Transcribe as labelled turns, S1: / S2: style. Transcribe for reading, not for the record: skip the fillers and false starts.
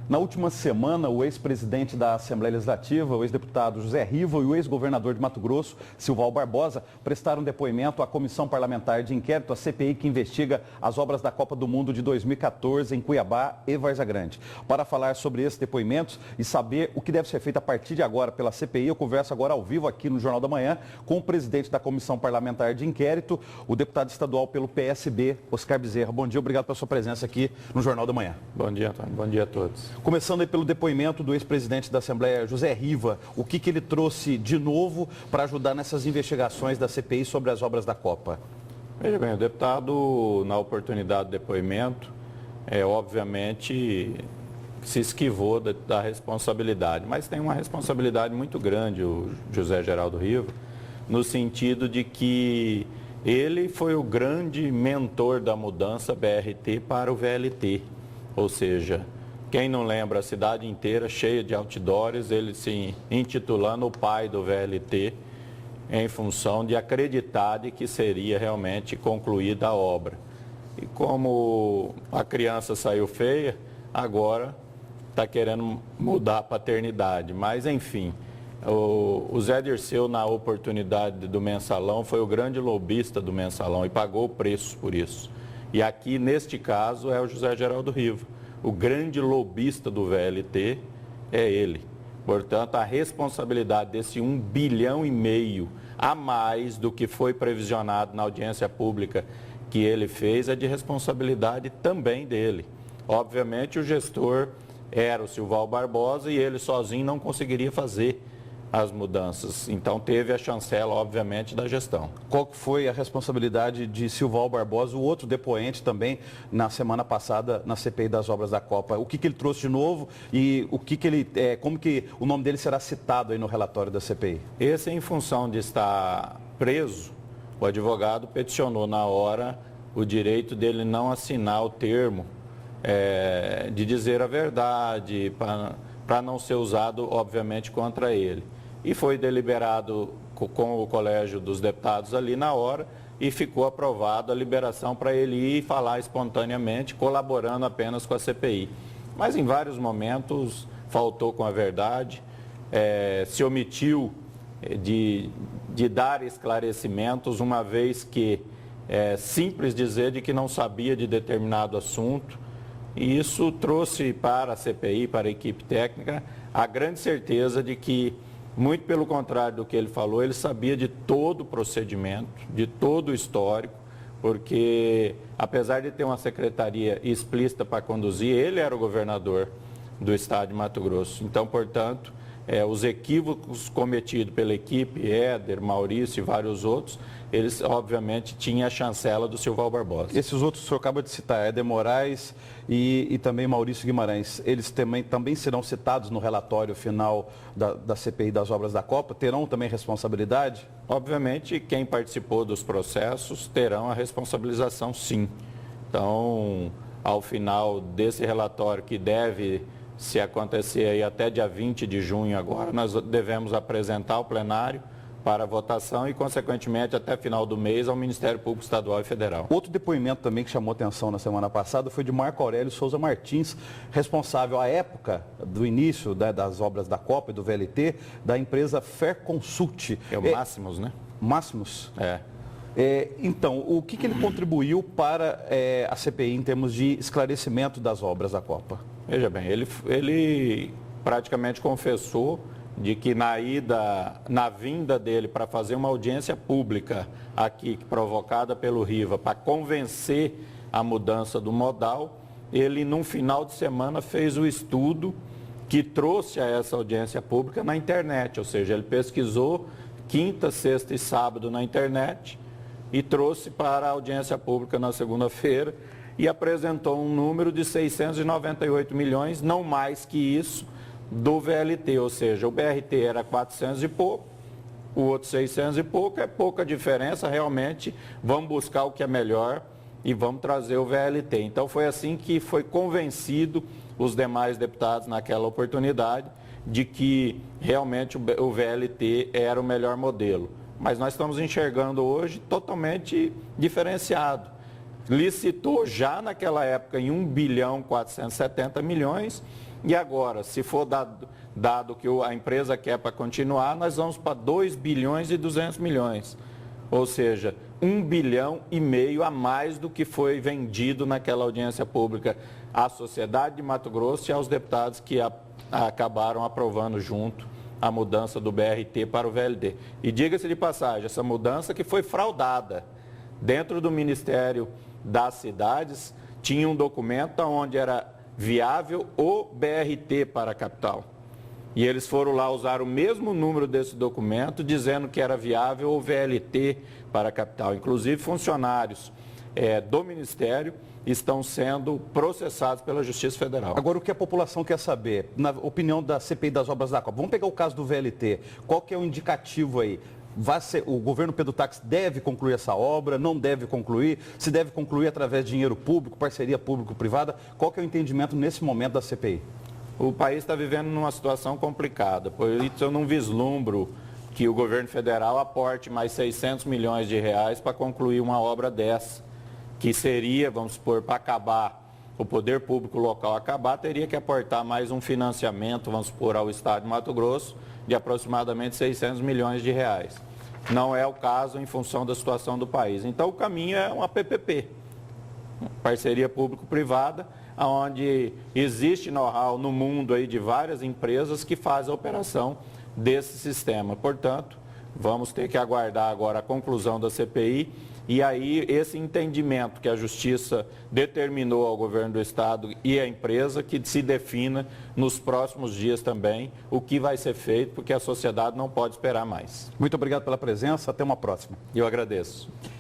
S1: Na última semana, o ex-presidente da Assembleia Legislativa, o ex-deputado José Riva e o ex-governador de Mato Grosso, Silval Barbosa, prestaram depoimento à Comissão Parlamentar de Inquérito, a CPI, que investiga as obras da Copa do Mundo de 2014 em Cuiabá e Várzea Grande. Para falar sobre esses depoimentos e saber o que deve ser feito a partir de agora pela CPI, eu converso agora ao vivo aqui no Jornal da Manhã com o presidente da Comissão Parlamentar de Inquérito, o deputado estadual pelo PSB, Oscar Bezerra. Bom dia, obrigado pela sua presença aqui no Jornal da Manhã.
S2: Bom dia, Antônio. Bom dia a todos.
S1: Começando aí pelo depoimento do ex-presidente da Assembleia, José Riva, o que ele trouxe de novo para ajudar nessas investigações da CPI sobre as obras da Copa?
S2: Veja bem, o deputado, na oportunidade do depoimento, obviamente se esquivou da responsabilidade, mas tem uma responsabilidade muito grande o José Geraldo Riva, no sentido de que ele foi o grande mentor da mudança BRT para o VLT, ou seja, quem não lembra, a cidade inteira cheia de outdoors, ele se intitulando o pai do VLT, em função de acreditar de que seria realmente concluída a obra. E como a criança saiu feia, agora está querendo mudar a paternidade. Mas, enfim, o Zé Dirceu, na oportunidade do Mensalão, foi o grande lobista do Mensalão e pagou o preço por isso. E aqui, neste caso, é o José Geraldo Riva. O grande lobista do VLT é ele. Portanto, a responsabilidade desse 1,5 bilhão a mais do que foi previsionado na audiência pública que ele fez é de responsabilidade também dele. Obviamente, o gestor era o Silval Barbosa e ele sozinho não conseguiria fazer as mudanças. Então, teve a chancela, obviamente, da gestão.
S1: Qual que foi a responsabilidade de Silval Barbosa, o outro depoente também, na semana passada, na CPI das obras da Copa? O que ele trouxe de novo e como que o nome dele será citado aí no relatório da CPI?
S2: Esse, em função de estar preso, o advogado peticionou na hora o direito dele não assinar o termo de dizer a verdade, para não ser usado, obviamente, contra ele. E foi deliberado com o Colégio dos Deputados ali na hora e ficou aprovado a liberação para ele ir falar espontaneamente, colaborando apenas com a CPI. Mas em vários momentos faltou com a verdade, se omitiu de dar esclarecimentos, uma vez que é simples dizer de que não sabia de determinado assunto. E isso trouxe para a CPI, para a equipe técnica, a grande certeza de que, muito pelo contrário do que ele falou, ele sabia de todo o procedimento, de todo o histórico, porque, apesar de ter uma secretaria explícita para conduzir, ele era o governador do estado de Mato Grosso. Então, portanto, os equívocos cometidos pela equipe, Éder, Maurício e vários outros, eles, obviamente, tinham a chancela do Silval Barbosa.
S1: Esses outros que o senhor acaba de citar, Éder Moraes e também Maurício Guimarães, eles também serão citados no relatório final da CPI das obras da Copa? Terão também responsabilidade?
S2: Obviamente, quem participou dos processos terão a responsabilização, sim. Então, ao final desse relatório, que deve se acontecer aí até dia 20 de junho agora, nós devemos apresentar ao plenário para votação e, consequentemente, até final do mês ao Ministério Público Estadual e Federal.
S1: Outro depoimento também que chamou atenção na semana passada foi de Marco Aurélio Souza Martins, responsável à época do início das obras da Copa e do VLT, da empresa Ferconsult.
S2: É o Máximos, né?
S1: Máximos?
S2: É.
S1: Então, o que ele contribuiu para a CPI em termos de esclarecimento das obras da Copa?
S2: Veja bem, ele praticamente confessou de que na vinda dele para fazer uma audiência pública aqui, provocada pelo Riva, para convencer a mudança do modal, ele, num final de semana, fez o estudo que trouxe a essa audiência pública na internet, ou seja, ele pesquisou quinta, sexta e sábado na internet e trouxe para a audiência pública na segunda-feira e apresentou um número de 698 milhões, não mais que isso, do VLT, ou seja, o BRT era 400 e pouco, o outro 600 e pouco, é pouca diferença, realmente vamos buscar o que é melhor e vamos trazer o VLT. Então foi assim que foi convencido os demais deputados naquela oportunidade de que realmente o VLT era o melhor modelo. Mas nós estamos enxergando hoje totalmente diferenciado. licitou já naquela época em 1.470 bilhões e agora, se for dado que a empresa quer para continuar, nós vamos para 2 bilhões e 200 milhões. Ou seja, 1,5 bilhão a mais do que foi vendido naquela audiência pública à sociedade de Mato Grosso e aos deputados que acabaram aprovando junto a mudança do BRT para o VLT. E diga-se de passagem, essa mudança que foi fraudada dentro do Ministério das Cidades, tinha um documento onde era viável o BRT para a capital. E eles foram lá usar o mesmo número desse documento, dizendo que era viável o VLT para a capital. Inclusive, funcionários do Ministério estão sendo processados pela Justiça Federal.
S1: Agora, o que a população quer saber, na opinião da CPI das obras da Copa, vamos pegar o caso do VLT, qual que é o indicativo aí? O governo Pedro Tax deve concluir essa obra, não deve concluir? Se deve concluir através de dinheiro público, parceria público-privada? Qual que é o entendimento nesse momento da CPI?
S2: O país está vivendo numa situação complicada, por isso eu não vislumbro que o governo federal aporte mais 600 milhões de reais para concluir uma obra dessa, que seria, vamos supor, para acabar, o poder público local acabar, teria que aportar mais um financiamento, vamos supor, ao Estado de Mato Grosso, de aproximadamente 600 milhões de reais. Não é o caso em função da situação do país. Então, o caminho é uma PPP, parceria público-privada, onde existe know-how no mundo aí de várias empresas que fazem a operação desse sistema. Portanto, vamos ter que aguardar agora a conclusão da CPI e aí esse entendimento que a Justiça determinou ao governo do Estado e à empresa que se defina nos próximos dias também o que vai ser feito, porque a sociedade não pode esperar mais.
S1: Muito obrigado pela presença, até uma próxima.
S2: Eu agradeço.